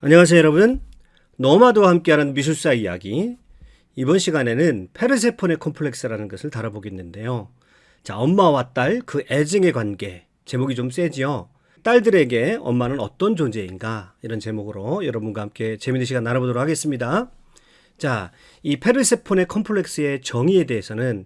안녕하세요 여러분. 노마드와 함께하는 미술사 이야기. 이번 시간에는 페르세폰의 콤플렉스라는 것을 다뤄보겠는데요. 자, 엄마와 딸 그 애증의 관계. 제목이 좀 세지요. 딸들에게 엄마는 어떤 존재인가, 이런 제목으로 여러분과 함께 재미있는 시간 나눠보도록 하겠습니다. 자, 이 페르세폰의 콤플렉스의 정의에 대해서는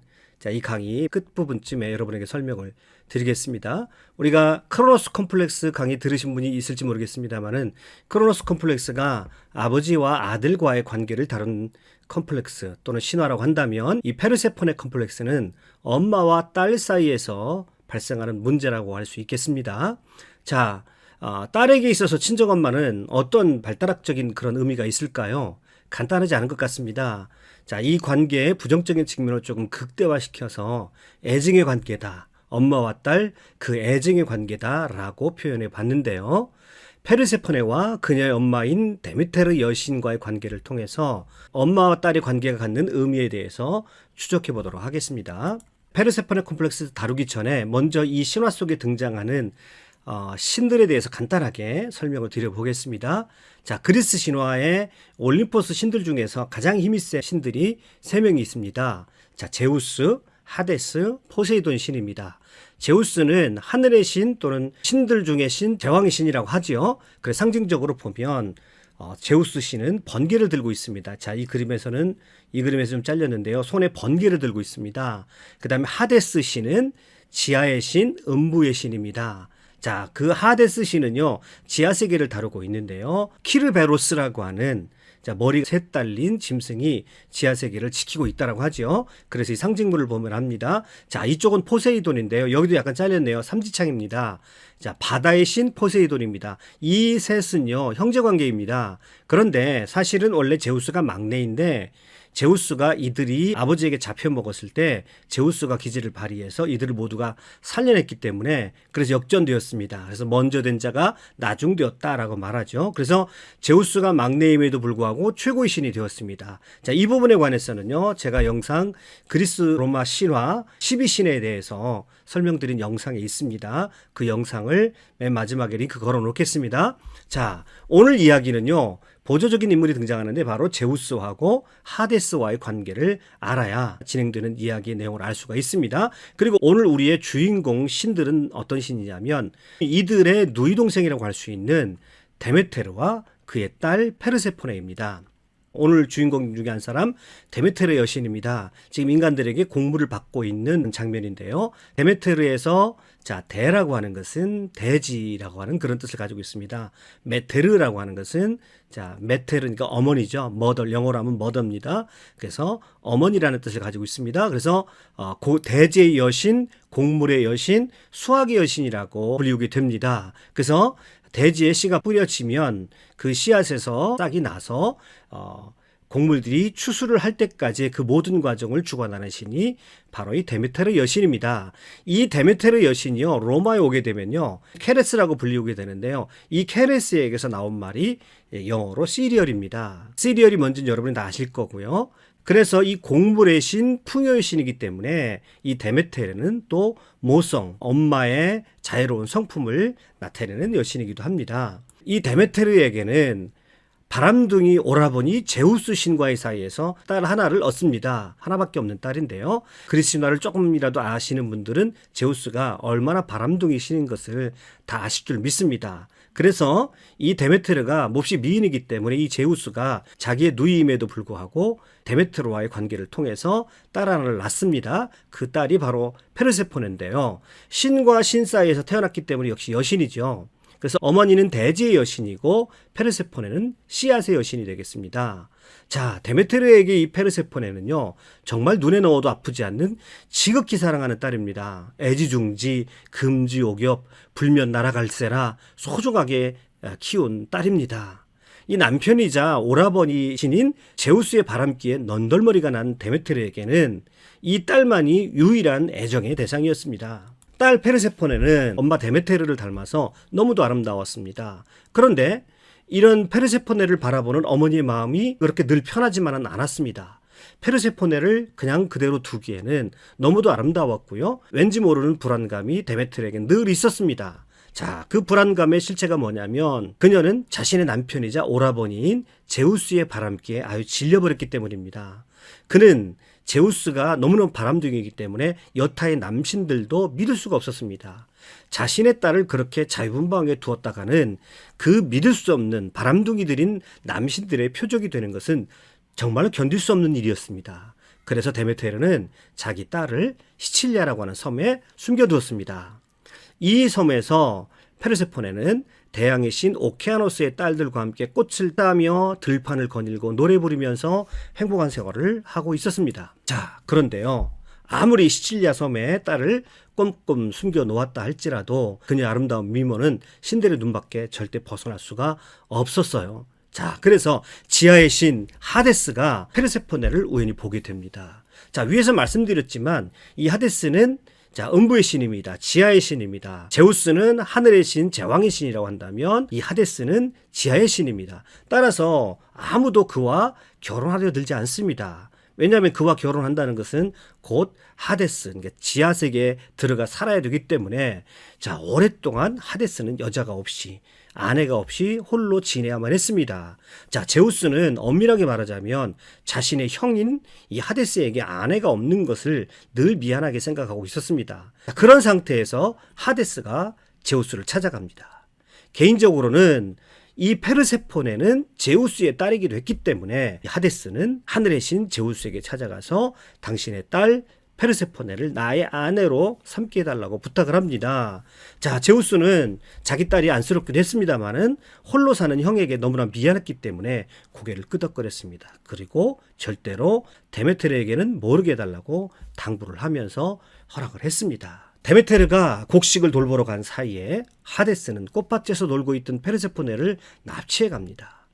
이 강의 끝부분쯤에 여러분에게 설명을 드리겠습니다. 우리가 크로노스 콤플렉스 강의 들으신 분이 있을지 모르겠습니다만은, 크로노스 콤플렉스가 아버지와 아들과의 관계를 다룬 콤플렉스 또는 신화라고 한다면, 이 페르세폰의 콤플렉스는 엄마와 딸 사이에서 발생하는 문제라고 할 수 있겠습니다. 자, 딸에게 있어서 친정엄마는 어떤 발달학적인 그런 의미가 있을까요? 간단하지 않은 것 같습니다. 자, 이 관계의 부정적인 측면을 조금 극대화시켜서 애증의 관계다, 엄마와 딸 그 애증의 관계다라고 표현해 봤는데요. 페르세포네와 그녀의 엄마인 데메테르 여신과의 관계를 통해서 엄마와 딸의 관계가 갖는 의미에 대해서 추적해 보도록 하겠습니다. 페르세포네 콤플렉스 다루기 전에 먼저 이 신화 속에 등장하는 신들에 대해서 간단하게 설명을 드려보겠습니다. 자, 그리스 신화의 올림포스 신들 중에서 가장 힘이 센 신들이 3명이 있습니다. 자, 제우스, 하데스, 포세이돈 신입니다. 제우스는 하늘의 신 또는 신들 중의 신, 제왕의 신이라고 하지요. 그래서 상징적으로 보면 제우스 신은 번개를 들고 있습니다. 자, 이 그림에서 좀 잘렸는데요. 손에 번개를 들고 있습니다. 그 다음에 하데스 신은 지하의 신, 음부의 신입니다. 자, 그 하데스 신은요, 지하세계를 다루고 있는데요. 키르베로스라고 하는 머리가 셋 달린 짐승이 지하세계를 지키고 있다라고 하죠. 그래서 이 상징물을 보면 합니다. 자, 이쪽은 포세이돈인데요. 여기도 약간 잘렸네요. 삼지창입니다. 자, 바다의 신 포세이돈입니다. 이 셋은요, 형제관계입니다. 그런데 사실은 원래 제우스가 막내인데, 제우스가 이들이 아버지에게 잡혀 먹었을 때 제우스가 기지를 발휘해서 이들을 모두가 살려냈기 때문에 그래서 역전되었습니다. 그래서 먼저 된 자가 나중되었다라고 말하죠. 그래서 제우스가 막내임에도 불구하고 최고의 신이 되었습니다. 자, 이 부분에 관해서는요, 제가 영상 그리스 로마 신화 12신에 대해서 설명드린 영상이 있습니다. 그 영상을 맨 마지막에 링크 걸어 놓겠습니다. 자, 오늘 이야기는요, 보조적인 인물이 등장하는데 바로 제우스하고 하데스와의 관계를 알아야 진행되는 이야기의 내용을 알 수가 있습니다. 그리고 오늘 우리의 주인공 신들은 어떤 신이냐면, 이들의 누이동생이라고 할 수 있는 데메테르와 그의 딸 페르세포네입니다. 오늘 주인공 중에 한 사람 데메테르 여신입니다. 지금 인간들에게 공물을 받고 있는 장면인데요. 데메테르에서 데라고 하는 것은 대지라고 하는 그런 뜻을 가지고 있습니다. 메테르라고 하는 것은 메테르니까 어머니죠. 머더, 영어로 하면 머더입니다. 그래서 어머니라는 뜻을 가지고 있습니다. 그래서 대지의 여신, 곡물의 여신, 수학의 여신이라고 불리우게 됩니다. 그래서 대지에 씨가 뿌려지면 그 씨앗에서 싹이 나서 곡물들이 추수를 할 때까지 그 모든 과정을 주관하는 신이 바로 이 데메테르 여신입니다. 이 데메테르 여신이요, 로마에 오게 되면요, 케레스라고 불리우게 되는데요. 이 케레스에게서 나온 말이 영어로 시리얼입니다. 시리얼이 뭔지는 여러분이 다 아실 거고요. 그래서 이 곡물의 신, 풍요의 신이기 때문에 이 데메테르는 또 모성, 엄마의 자애로운 성품을 나타내는 여신이기도 합니다. 이 데메테르에게는 바람둥이 오라버니 제우스 신과의 사이에서 딸 하나를 얻습니다. 하나밖에 없는 딸인데요. 그리스 신화를 조금이라도 아시는 분들은 제우스가 얼마나 바람둥이 신인 것을 다 아실 줄 믿습니다. 그래서 이 데메테르가 몹시 미인이기 때문에 이 제우스가 자기의 누이임에도 불구하고 데메테르와의 관계를 통해서 딸 하나를 낳습니다. 그 딸이 바로 페르세포네인데요. 신과 신 사이에서 태어났기 때문에 역시 여신이죠. 그래서 어머니는 대지의 여신이고 페르세포네는 씨앗의 여신이 되겠습니다. 자, 데메테르에게 이 페르세포네는요, 정말 눈에 넣어도 아프지 않는 지극히 사랑하는 딸입니다. 애지중지, 금지옥엽, 불면 날아갈세라 소중하게 키운 딸입니다. 이 남편이자 오라버니 신인 제우스의 바람기에 넌덜머리가 난 데메테르에게는 이 딸만이 유일한 애정의 대상이었습니다. 딸 페르세포네는 엄마 데메테르를 닮아서 너무도 아름다웠습니다. 그런데 이런 페르세포네를 바라보는 어머니의 마음이 그렇게 늘 편하지만은 않았습니다. 페르세포네를 그냥 그대로 두기에는 너무도 아름다웠고요. 왠지 모르는 불안감이 데메테르에겐 늘 있었습니다. 자, 그 불안감의 실체가 뭐냐면 그녀는 자신의 남편이자 오라버니인 제우스의 바람기에 아유 질려버렸기 때문입니다. 그는 제우스가 너무너무 바람둥이이기 때문에 여타의 남신들도 믿을 수가 없었습니다. 자신의 딸을 그렇게 자유분방하게 두었다가는 그 믿을 수 없는 바람둥이들인 남신들의 표적이 되는 것은 정말로 견딜 수 없는 일이었습니다. 그래서 데메테르는 자기 딸을 시칠리아라고 하는 섬에 숨겨두었습니다. 이 섬에서 페르세포네는 대양의 신 오케아노스의 딸들과 함께 꽃을 따며 들판을 거닐고 노래 부르면서 행복한 생활을 하고 있었습니다. 자, 그런데요. 아무리 시칠리아 섬에 딸을 꼼꼼 숨겨 놓았다 할지라도 그녀의 아름다운 미모는 신들의 눈밖에 절대 벗어날 수가 없었어요. 자, 그래서 지하의 신 하데스가 페르세포네를 우연히 보게 됩니다. 자, 위에서 말씀드렸지만 이 하데스는 자, 음부의 신입니다. 지하의 신입니다. 제우스는 하늘의 신, 제왕의 신이라고 한다면 이 하데스는 지하의 신입니다. 따라서 아무도 그와 결혼하려 들지 않습니다. 왜냐하면 그와 결혼한다는 것은 곧 하데스, 그러니까 지하 세계에 들어가 살아야 되기 때문에 자, 오랫동안 하데스는 여자가 없이 아내가 없이 홀로 지내야만 했습니다. 자, 제우스는 엄밀하게 말하자면 자신의 형인 이 하데스에게 아내가 없는 것을 늘 미안하게 생각하고 있었습니다. 자, 그런 상태에서 하데스가 제우스를 찾아갑니다. 개인적으로는 이 페르세포네는 제우스의 딸이기도 했기 때문에 하데스는 하늘의 신 제우스에게 찾아가서 당신의 딸 페르세포네를 나의 아내로 삼게 해달라고 부탁을 합니다. 자, 제우스는 자기 딸이 안쓰럽기도 했습니다만은 홀로 사는 형에게 너무나 미안했기 때문에 고개를 끄덕거렸습니다. 그리고 절대로 데메테르에게는 모르게 해달라고 당부를 하면서 허락을 했습니다. 데메테르가 곡식을 돌보러 간 사이에 하데스는 꽃밭에서 놀고 있던 페르세포네를 납치해 갑니다.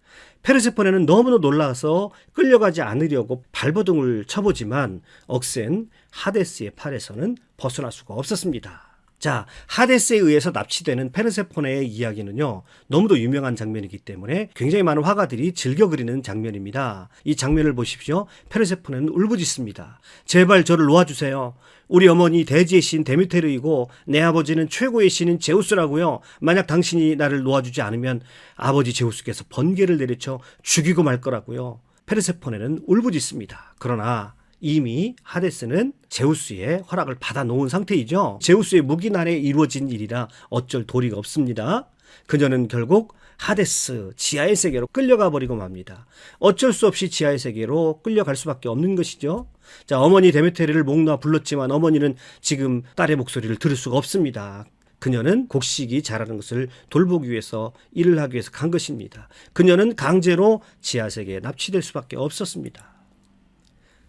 페르세포네는 너무나 놀라서 끌려가지 않으려고 발버둥을 쳐보지만 억센 하데스의 팔에서는 벗어날 수가 없었습니다. 자, 하데스에 의해서 납치되는 페르세포네의 이야기는요, 너무도 유명한 장면이기 때문에 굉장히 많은 화가들이 즐겨 그리는 장면입니다. 이 장면을 보십시오. 페르세포네는 울부짖습니다. 제발 저를 놓아주세요. 우리 어머니 대지의 신 데메테르이고 내 아버지는 최고의 신인 제우스라고요. 만약 당신이 나를 놓아주지 않으면 아버지 제우스께서 번개를 내리쳐 죽이고 말 거라고요. 페르세포네는 울부짖습니다. 그러나 이미 하데스는 제우스의 허락을 받아 놓은 상태이죠. 제우스의 묵인 아래 이루어진 일이라 어쩔 도리가 없습니다. 그녀는 결국 하데스 지하의 세계로 끌려가 버리고 맙니다. 어쩔 수 없이 지하의 세계로 끌려갈 수밖에 없는 것이죠. 자, 어머니 데메테르를 목 놓아 불렀지만 어머니는 지금 딸의 목소리를 들을 수가 없습니다. 그녀는 곡식이 자라는 것을 돌보기 위해서 일을 하기 위해서 간 것입니다. 그녀는 강제로 지하 세계에 납치될 수밖에 없었습니다.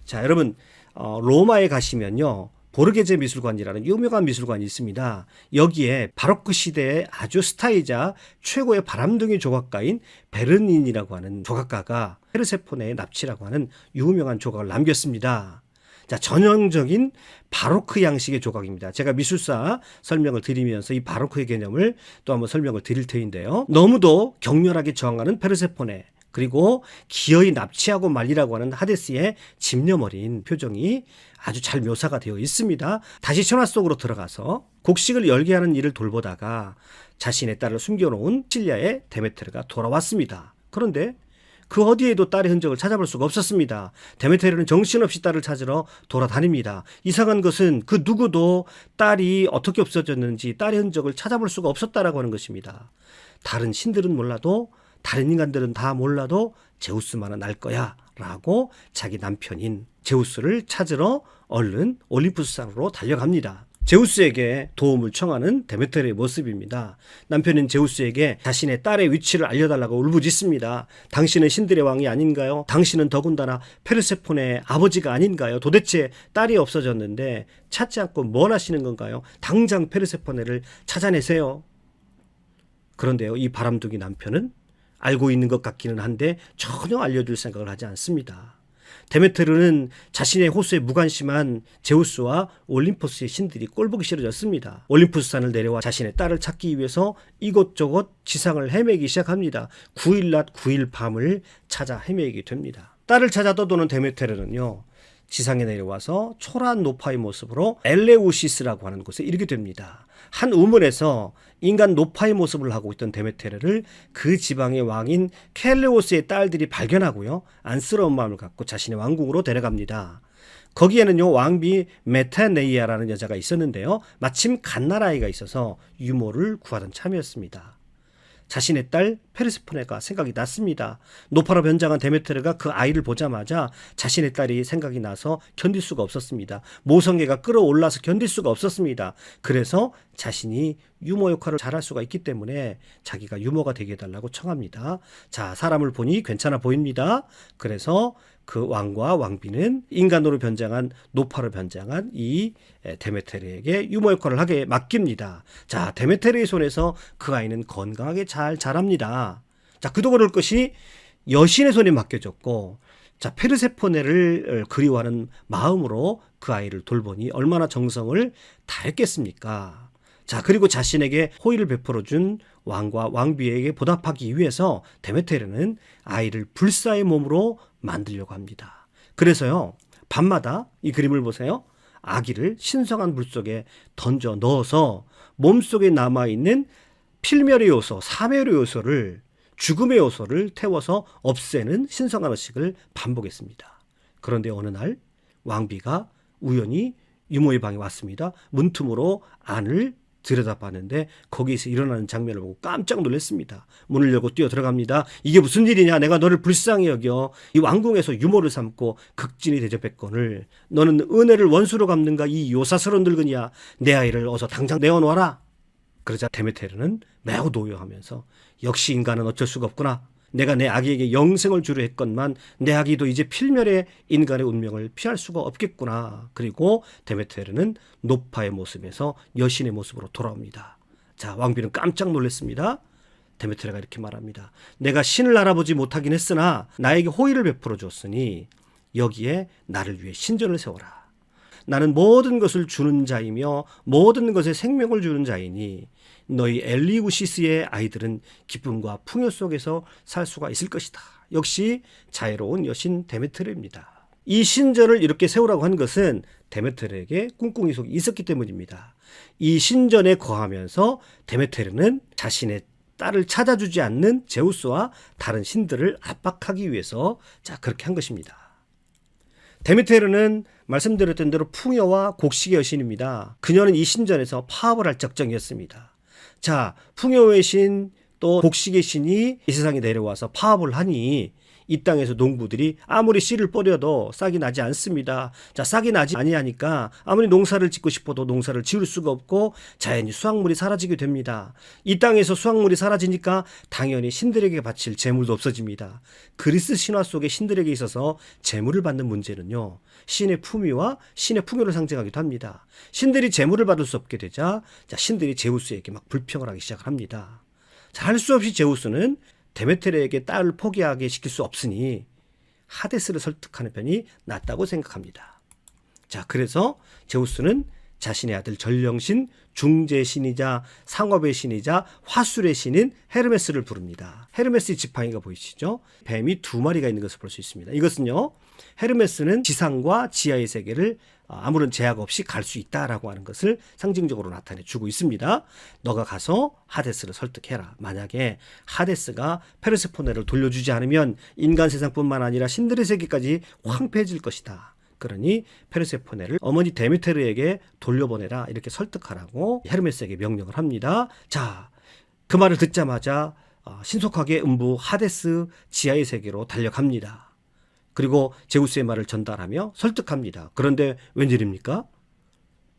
자, 여러분, 로마에 가시면요, 보르게제 미술관이라는 유명한 미술관이 있습니다. 여기에 바로크 시대의 아주 스타이자 최고의 바람둥이 조각가인 베르닌이라고 하는 조각가가 페르세포네의 납치라고 하는 유명한 조각을 남겼습니다. 자, 전형적인 바로크 양식의 조각입니다. 제가 미술사 설명을 드리면서 이 바로크의 개념을 또 한번 설명을 드릴 터인데요. 너무도 격렬하게 저항하는 페르세포네, 그리고 기어이 납치하고 말리라고 하는 하데스의 집념 어린 표정이 아주 잘 묘사가 되어 있습니다. 다시 천화 속으로 들어가서 곡식을 열게 하는 일을 돌보다가 자신의 딸을 숨겨놓은 시칠리아의 데메테르가 돌아왔습니다. 그런데 그 어디에도 딸의 흔적을 찾아볼 수가 없었습니다. 데메테르는 정신없이 딸을 찾으러 돌아다닙니다. 이상한 것은 그 누구도 딸이 어떻게 없어졌는지 딸의 흔적을 찾아볼 수가 없었다라고 하는 것입니다. 다른 신들은 몰라도 다른 인간들은 다 몰라도 제우스만은 알 거야 라고 자기 남편인 제우스를 찾으러 얼른 올림푸스산으로 달려갑니다. 제우스에게 도움을 청하는 데메테르의 모습입니다. 남편인 제우스에게 자신의 딸의 위치를 알려달라고 울부짖습니다. 당신은 신들의 왕이 아닌가요? 당신은 더군다나 페르세포네의 아버지가 아닌가요? 도대체 딸이 없어졌는데 찾지 않고 뭘 하시는 건가요? 당장 페르세포네를 찾아내세요. 그런데요, 이 바람둥이 남편은 알고 있는 것 같기는 한데 전혀 알려줄 생각을 하지 않습니다. 데메테르는 자신의 호수에 무관심한 제우스와 올림포스의 신들이 꼴보기 싫어졌습니다. 올림푸스산을 내려와 자신의 딸을 찾기 위해서 이곳저곳 지상을 헤매기 시작합니다. 9일 낮 9일 밤을 찾아 헤매게 됩니다. 딸을 찾아 떠도는 데메테르는요, 지상에 내려와서 초라한 노파의 모습으로 엘레우시스라고 하는 곳에 이르게 됩니다. 한 우물에서 인간 노파의 모습을 하고 있던 데메테르를 그 지방의 왕인 켈레오스의 딸들이 발견하고요. 안쓰러운 마음을 갖고 자신의 왕궁으로 데려갑니다. 거기에는요, 왕비 메타네이아라는 여자가 있었는데요. 마침 갓난아이가 있어서 유모를 구하던 참이었습니다. 자신의 딸 페르세포네가 생각이 났습니다. 노파로 변장한 데메테르가 그 아이를 보자마자 자신의 딸이 생각이 나서 견딜 수가 없었습니다. 모성애가 끌어올라서 견딜 수가 없었습니다. 그래서 자신이 유모 역할을 잘할 수가 있기 때문에 자기가 유모가 되게 해달라고 청합니다. 자, 사람을 보니 괜찮아 보입니다. 그래서 그 왕과 왕비는 인간으로 변장한 노파로 변장한 이 데메테르에게 유모 역할을 하게 맡깁니다. 자, 데메테르의 손에서 그 아이는 건강하게 잘 자랍니다. 자, 그도 그럴 것이 여신의 손에 맡겨졌고, 자, 페르세포네를 그리워하는 마음으로 그 아이를 돌보니 얼마나 정성을 다했겠습니까? 자, 그리고 자신에게 호의를 베풀어준 왕과 왕비에게 보답하기 위해서 데메테르는 아이를 불사의 몸으로 만들려고 합니다. 그래서요, 밤마다 이 그림을 보세요. 아기를 신성한 물 속에 던져 넣어서 몸속에 남아있는 필멸의 요소, 사멸의 요소를, 죽음의 요소를 태워서 없애는 신성한 의식을 반복했습니다. 그런데 어느 날 왕비가 우연히 유모의 방에 왔습니다. 문틈으로 안을 들여다봤는데 거기에서 일어나는 장면을 보고 깜짝 놀랐습니다. 문을 열고 뛰어 들어갑니다. 이게 무슨 일이냐? 내가 너를 불쌍히 여겨 이 왕궁에서 유모를 삼고 극진히 대접했거늘 너는 은혜를 원수로 갚는가? 이 요사스러운 늙은이야. 내 아이를 어서 당장 내어놓아라. 그러자 데메테르는 매우 노여하면서 역시 인간은 어쩔 수가 없구나. 내가 내 아기에게 영생을 주려 했건만 내 아기도 이제 필멸의 인간의 운명을 피할 수가 없겠구나. 그리고 데메테르는 노파의 모습에서 여신의 모습으로 돌아옵니다. 자, 왕비는 깜짝 놀랐습니다. 데메테르가 이렇게 말합니다. 내가 신을 알아보지 못하긴 했으나 나에게 호의를 베풀어 줬으니 여기에 나를 위해 신전을 세워라. 나는 모든 것을 주는 자이며 모든 것에 생명을 주는 자이니 너희 엘리우시스의 아이들은 기쁨과 풍요 속에서 살 수가 있을 것이다. 역시 자애로운 여신 데메테르입니다. 이 신전을 이렇게 세우라고 한 것은 데메테르에게 꿍꿍이 속이 있었기 때문입니다. 이 신전에 거하면서 데메테르는 자신의 딸을 찾아주지 않는 제우스와 다른 신들을 압박하기 위해서 그렇게 한 것입니다. 데메테르는 말씀드렸던 대로 풍요와 곡식의 여신입니다. 그녀는 이 신전에서 파업을 할 작정이었습니다. 자, 풍요의 신 또 곡식의 신이 이 세상에 내려와서 파업을 하니 이 땅에서 농부들이 아무리 씨를 뿌려도 싹이 나지 않습니다. 자, 싹이 나지 아니하니까 아무리 농사를 짓고 싶어도 농사를 지을 수가 없고 자연히 수확물이 사라지게 됩니다. 이 땅에서 수확물이 사라지니까 당연히 신들에게 바칠 재물도 없어집니다. 그리스 신화 속의 신들에게 있어서 재물을 받는 문제는요, 신의 품위와 신의 풍요를 상징하기도 합니다. 신들이 재물을 받을 수 없게 되자 신들이 제우스에게 막 불평을 하기 시작합니다. 할 수 없이 제우스는 데메테르에게 딸을 포기하게 시킬 수 없으니 하데스를 설득하는 편이 낫다고 생각합니다. 자, 그래서 제우스는 자신의 아들 전령신, 중재신이자 상업의 신이자 화술의 신인 헤르메스를 부릅니다. 헤르메스의 지팡이가 보이시죠? 뱀이 2마리가 있는 것을 볼 수 있습니다. 이것은요, 헤르메스는 지상과 지하의 세계를 아무런 제약 없이 갈 수 있다라고 하는 것을 상징적으로 나타내 주고 있습니다. 너가 가서 하데스를 설득해라. 만약에 하데스가 페르세포네를 돌려주지 않으면 인간 세상뿐만 아니라 신들의 세계까지 황폐해질 것이다. 그러니 페르세포네를 어머니 데메테르에게 돌려보내라. 이렇게 설득하라고 헤르메스에게 명령을 합니다. 자, 그 말을 듣자마자 신속하게 음부 하데스 지하의 세계로 달려갑니다. 그리고 제우스의 말을 전달하며 설득합니다. 그런데 웬일입니까?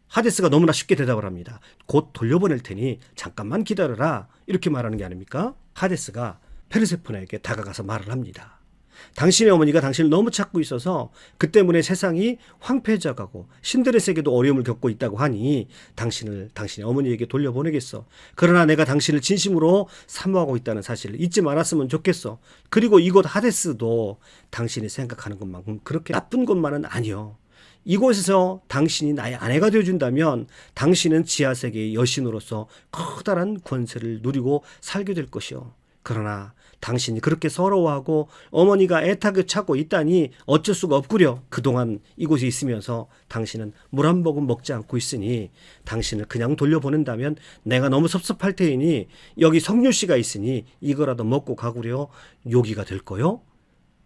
하데스가 너무나 쉽게 대답을 합니다. 곧 돌려보낼 테니 잠깐만 기다려라. 이렇게 말하는 게 아닙니까? 하데스가 페르세포네에게 다가가서 말을 합니다. 당신의 어머니가 당신을 너무 찾고 있어서 그 때문에 세상이 황폐해져가고 신들의 세계도 어려움을 겪고 있다고 하니 당신의 어머니에게 돌려보내겠어. 그러나 내가 당신을 진심으로 사모하고 있다는 사실을 잊지 말았으면 좋겠어. 그리고 이곳 하데스도 당신이 생각하는 것만큼 그렇게 나쁜 곳만은 아니요. 이곳에서 당신이 나의 아내가 되어준다면 당신은 지하세계의 여신으로서 커다란 권세를 누리고 살게 될 것이요. 그러나 당신이 그렇게 서러워하고 어머니가 애타게 찾고 있다니 어쩔 수가 없구려. 그동안 이곳에 있으면서 당신은 물 한 모금 먹지 않고 있으니 당신을 그냥 돌려보낸다면 내가 너무 섭섭할 테이니 여기 석류씨가 있으니 이거라도 먹고 가구려. 요기가 될 거요.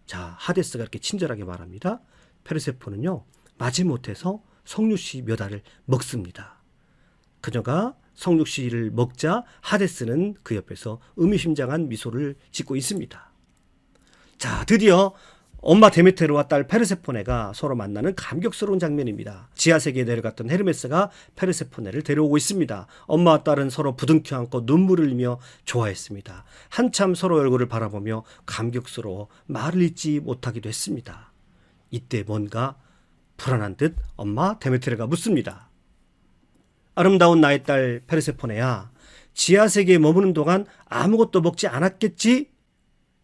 자, 하데스가 이렇게 친절하게 말합니다. 페르세폰은요, 마지못해서 석류씨 몇 알을 먹습니다. 그녀가 석류씨를 먹자 하데스는 그 옆에서 의미심장한 미소를 짓고 있습니다. 자, 드디어 엄마 데메테르와 딸 페르세포네가 서로 만나는 감격스러운 장면입니다. 지하세계에 내려갔던 헤르메스가 페르세포네를 데려오고 있습니다. 엄마와 딸은 서로 부둥켜 안고 눈물을 흘리며 좋아했습니다. 한참 서로 얼굴을 바라보며 감격스러워 말을 잇지 못하기도 했습니다. 이때 뭔가 불안한 듯 엄마 데메테르가 묻습니다. 아름다운 나의 딸 페르세포네야, 지하세계에 머무는 동안 아무것도 먹지 않았겠지?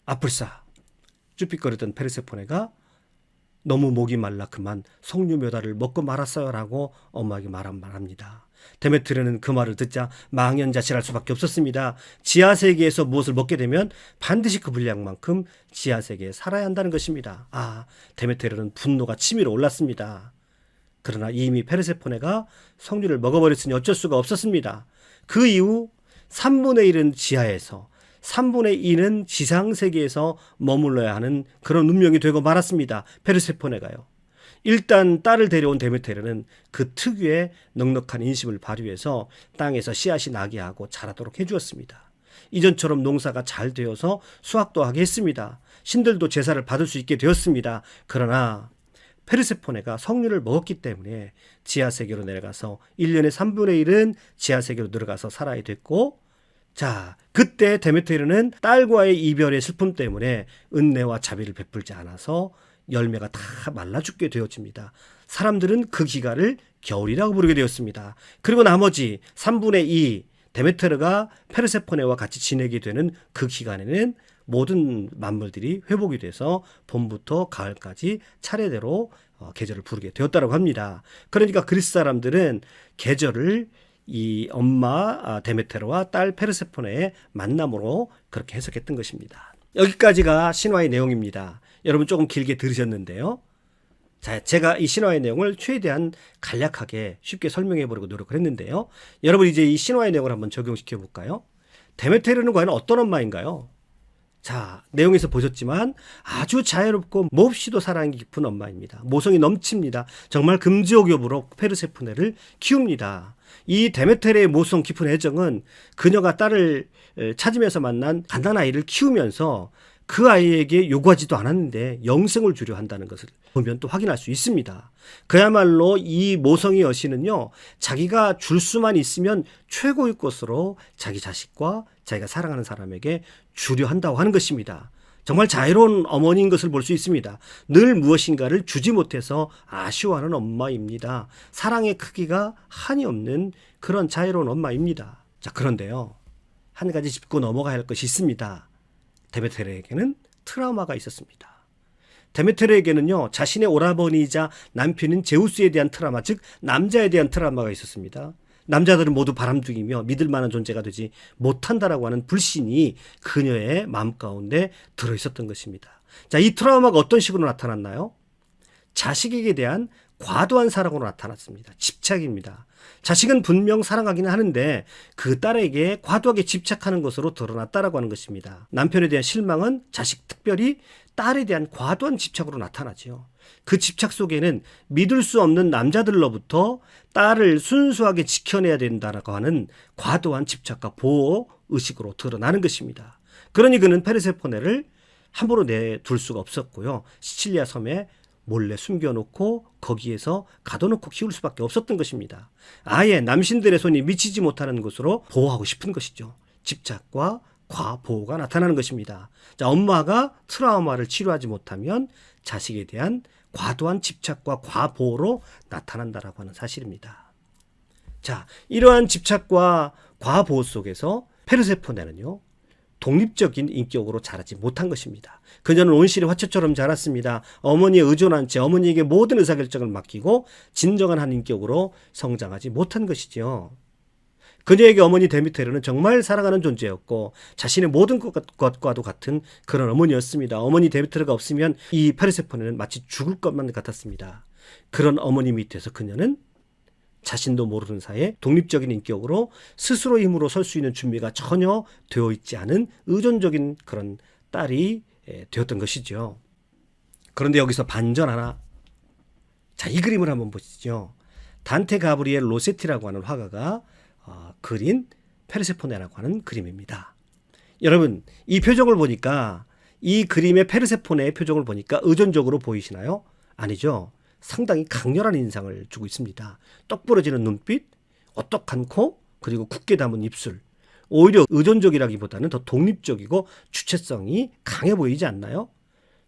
아플싸. 쭈삣거리던 페르세포네가 너무 목이 말라 그만 석류 몇 알을 먹고 말았어요 라고 엄마에게 말합니다. 데메트르는 그 말을 듣자 망연자실할 수밖에 없었습니다. 지하세계에서 무엇을 먹게 되면 반드시 그 분량만큼 지하세계에 살아야 한다는 것입니다. 아, 데메트르는 분노가 치밀어 올랐습니다. 그러나 이미 페르세포네가 석류를 먹어버렸으니 어쩔 수가 없었습니다. 그 이후 3분의 1은 지하에서 3분의 2는 지상세계에서 머물러야 하는 그런 운명이 되고 말았습니다. 페르세포네가요. 일단 딸을 데려온 데메테르는 그 특유의 넉넉한 인심을 발휘해서 땅에서 씨앗이 나게 하고 자라도록 해주었습니다. 이전처럼 농사가 잘 되어서 수확도 하게 했습니다. 신들도 제사를 받을 수 있게 되었습니다. 그러나 페르세포네가 석류를 먹었기 때문에 지하세계로 내려가서 1년의 3분의 1은 지하세계로 들어가서 살아야 됐고, 자, 그때 데메테르는 딸과의 이별의 슬픔 때문에 은혜와 자비를 베풀지 않아서 열매가 다 말라 죽게 되어집니다. 사람들은 그 기간을 겨울이라고 부르게 되었습니다. 그리고 나머지 3분의 2 데메테르가 페르세포네와 같이 지내게 되는 그 기간에는 모든 만물들이 회복이 돼서 봄부터 가을까지 차례대로 계절을 부르게 되었다고 합니다. 그러니까 그리스 사람들은 계절을 이 엄마 데메테르와 딸 페르세포네의 만남으로 그렇게 해석했던 것입니다. 여기까지가 신화의 내용입니다. 여러분 조금 길게 들으셨는데요. 자, 제가 이 신화의 내용을 최대한 간략하게 쉽게 설명해 보려고 노력을 했는데요. 여러분 이제 이 신화의 내용을 한번 적용시켜 볼까요? 데메테르는 과연 어떤 엄마인가요? 자, 내용에서 보셨지만 아주 자유롭고 몹시도 사랑이 깊은 엄마입니다. 모성이 넘칩니다. 정말 금지옥엽으로 페르세포네를 키웁니다. 이 데메테르의 모성 깊은 애정은 그녀가 딸을 찾으면서 만난 갓난아이를 키우면서 그 아이에게 요구하지도 않았는데 영생을 주려 한다는 것을 보면 또 확인할 수 있습니다. 그야말로 이 모성의 여신은요, 자기가 줄 수만 있으면 최고의 것으로 자기 자식과 자기가 사랑하는 사람에게 주려 한다고 하는 것입니다. 정말 자유로운 어머니인 것을 볼 수 있습니다. 늘 무엇인가를 주지 못해서 아쉬워하는 엄마입니다. 사랑의 크기가 한이 없는 그런 자유로운 엄마입니다. 자, 그런데요, 한 가지 짚고 넘어가야 할 것이 있습니다. 데메테르에게는 트라우마가 있었습니다. 데메테르에게는요, 자신의 오라버니이자 남편인 제우스에 대한 트라우마, 즉 남자에 대한 트라우마가 있었습니다. 남자들은 모두 바람둥이며 믿을 만한 존재가 되지 못한다라고 하는 불신이 그녀의 마음 가운데 들어있었던 것입니다. 자, 이 트라우마가 어떤 식으로 나타났나요? 자식에게 대한 과도한 사랑으로 나타났습니다. 집착입니다. 자식은 분명 사랑하기는 하는데 그 딸에게 과도하게 집착하는 것으로 드러났다라고 하는 것입니다. 남편에 대한 실망은 자식, 특별히 딸에 대한 과도한 집착으로 나타나지요. 그 집착 속에는 믿을 수 없는 남자들로부터 딸을 순수하게 지켜내야 된다라고 하는 과도한 집착과 보호 의식으로 드러나는 것입니다. 그러니 그는 페르세포네를 함부로 내둘 수가 없었고요. 시칠리아 섬에 몰래 숨겨놓고 거기에서 가둬놓고 키울 수밖에 없었던 것입니다. 아예 남신들의 손이 미치지 못하는 곳으로 보호하고 싶은 것이죠. 집착과 과보호가 나타나는 것입니다. 자, 엄마가 트라우마를 치료하지 못하면 자식에 대한 과도한 집착과 과보호로 나타난다라고 하는 사실입니다. 자, 이러한 집착과 과보호 속에서 페르세포네는요, 독립적인 인격으로 자라지 못한 것입니다. 그녀는 온실의 화초처럼 자랐습니다. 어머니에 의존한 채 어머니에게 모든 의사결정을 맡기고 진정한 한 인격으로 성장하지 못한 것이죠. 그녀에게 어머니 데미테르는 정말 사랑하는 존재였고 자신의 모든 것과도 같은 그런 어머니였습니다. 어머니 데미테르가 없으면 이 페르세포네는 마치 죽을 것만 같았습니다. 그런 어머니 밑에서 그녀는 자신도 모르는 사이에 독립적인 인격으로 스스로 힘으로 설 수 있는 준비가 전혀 되어 있지 않은 의존적인 그런 딸이 되었던 것이죠. 그런데 여기서 반전 하나. 자, 이 그림을 한번 보시죠. 단테 가브리엘 로세티라고 하는 화가가 그린 페르세포네라고 하는 그림입니다. 여러분, 이 표정을 보니까 이 그림의 페르세포네의 표정을 보니까 의존적으로 보이시나요? 아니죠. 상당히 강렬한 인상을 주고 있습니다. 똑 부러지는 눈빛, 오똑한 코, 그리고 굳게 담은 입술. 오히려 의존적이라기보다는 더 독립적이고 주체성이 강해 보이지 않나요?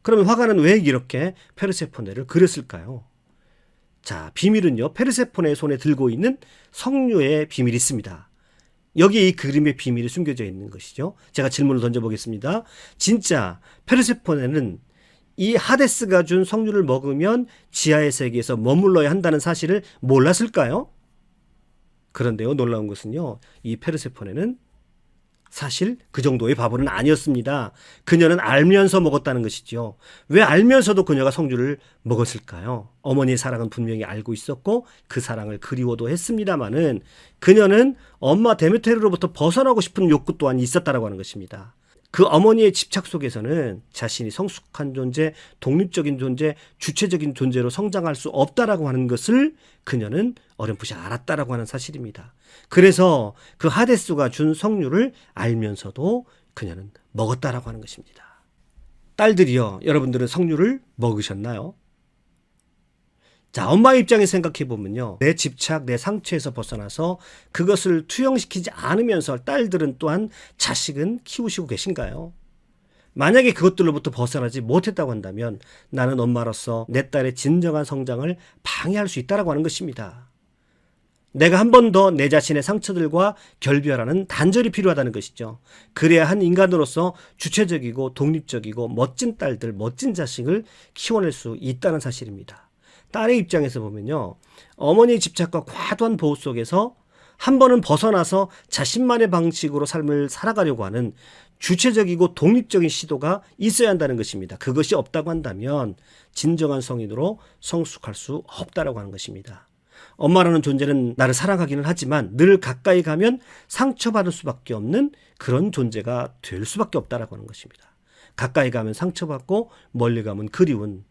그러면 화가는 왜 이렇게 페르세포네를 그렸을까요? 자, 비밀은요, 페르세포네의 손에 들고 있는 석류의 비밀이 있습니다. 여기에 이 그림의 비밀이 숨겨져 있는 것이죠. 제가 질문을 던져보겠습니다. 진짜 페르세포네는 이 하데스가 준 석류를 먹으면 지하의 세계에서 머물러야 한다는 사실을 몰랐을까요? 그런데요, 놀라운 것은요, 이 페르세포네는 사실 그 정도의 바보는 아니었습니다. 그녀는 알면서 먹었다는 것이죠. 왜 알면서도 그녀가 석류를 먹었을까요? 어머니의 사랑은 분명히 알고 있었고 그 사랑을 그리워도 했습니다마는 그녀는 엄마 데메테르로부터 벗어나고 싶은 욕구 또한 있었다라고 하는 것입니다. 그 어머니의 집착 속에서는 자신이 성숙한 존재, 독립적인 존재, 주체적인 존재로 성장할 수 없다라고 하는 것을 그녀는 어렴풋이 알았다라고 하는 사실입니다. 그래서 그 하데스가 준 석류를 알면서도 그녀는 먹었다라고 하는 것입니다. 딸들이요, 여러분들은 석류를 먹으셨나요? 자, 엄마의 입장에서 생각해 보면요, 내 집착, 내 상처에서 벗어나서 그것을 투영시키지 않으면서 딸들은 또한 자식은 키우시고 계신가요? 만약에 그것들로부터 벗어나지 못했다고 한다면 나는 엄마로서 내 딸의 진정한 성장을 방해할 수 있다고 하는 것입니다. 내가 한 번 더 내 자신의 상처들과 결별하는 단절이 필요하다는 것이죠. 그래야 한 인간으로서 주체적이고 독립적이고 멋진 딸들, 멋진 자식을 키워낼 수 있다는 사실입니다. 딸의 입장에서 보면요, 어머니의 집착과 과도한 보호 속에서 한 번은 벗어나서 자신만의 방식으로 삶을 살아가려고 하는 주체적이고 독립적인 시도가 있어야 한다는 것입니다. 그것이 없다고 한다면 진정한 성인으로 성숙할 수 없다라고 하는 것입니다. 엄마라는 존재는 나를 사랑하기는 하지만 늘 가까이 가면 상처받을 수밖에 없는 그런 존재가 될 수밖에 없다라고 하는 것입니다. 가까이 가면 상처받고 멀리 가면 그리운,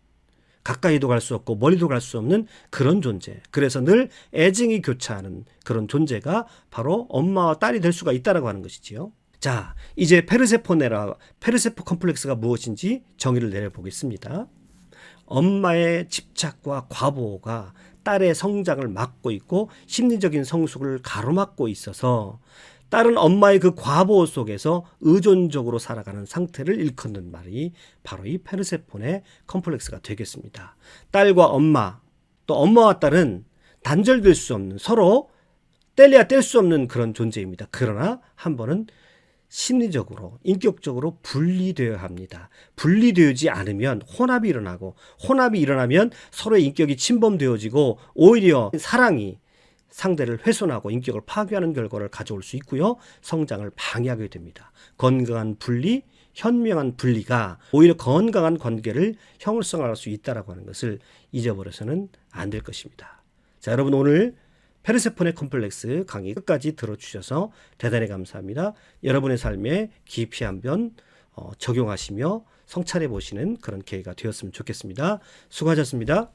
가까이도 갈 수 없고 멀리도 갈 수 없는 그런 존재. 그래서 늘 애증이 교차하는 그런 존재가 바로 엄마와 딸이 될 수가 있다라고 하는 것이지요. 자, 이제 페르세포 컴플렉스가 무엇인지 정의를 내려보겠습니다. 엄마의 집착과 과보호가 딸의 성장을 막고 있고 심리적인 성숙을 가로막고 있어서 딸은 엄마의 그 과보호 속에서 의존적으로 살아가는 상태를 일컫는 말이 바로 이 페르세포네 컴플렉스가 되겠습니다. 딸과 엄마, 또 엄마와 딸은 단절될 수 없는, 서로 뗄래야 뗄 수 없는 그런 존재입니다. 그러나 한 번은 심리적으로, 인격적으로 분리되어야 합니다. 분리되지 않으면 혼합이 일어나고, 혼합이 일어나면 서로의 인격이 침범되어지고 오히려 사랑이 상대를 훼손하고 인격을 파괴하는 결과를 가져올 수 있고요. 성장을 방해하게 됩니다. 건강한 분리, 현명한 분리가 오히려 건강한 관계를 형성할 수 있다고 하는 것을 잊어버려서는 안 될 것입니다. 자, 여러분 오늘 페르세포네 컴플렉스 강의 끝까지 들어주셔서 대단히 감사합니다. 여러분의 삶에 깊이 한번 적용하시며 성찰해 보시는 그런 계기가 되었으면 좋겠습니다. 수고하셨습니다.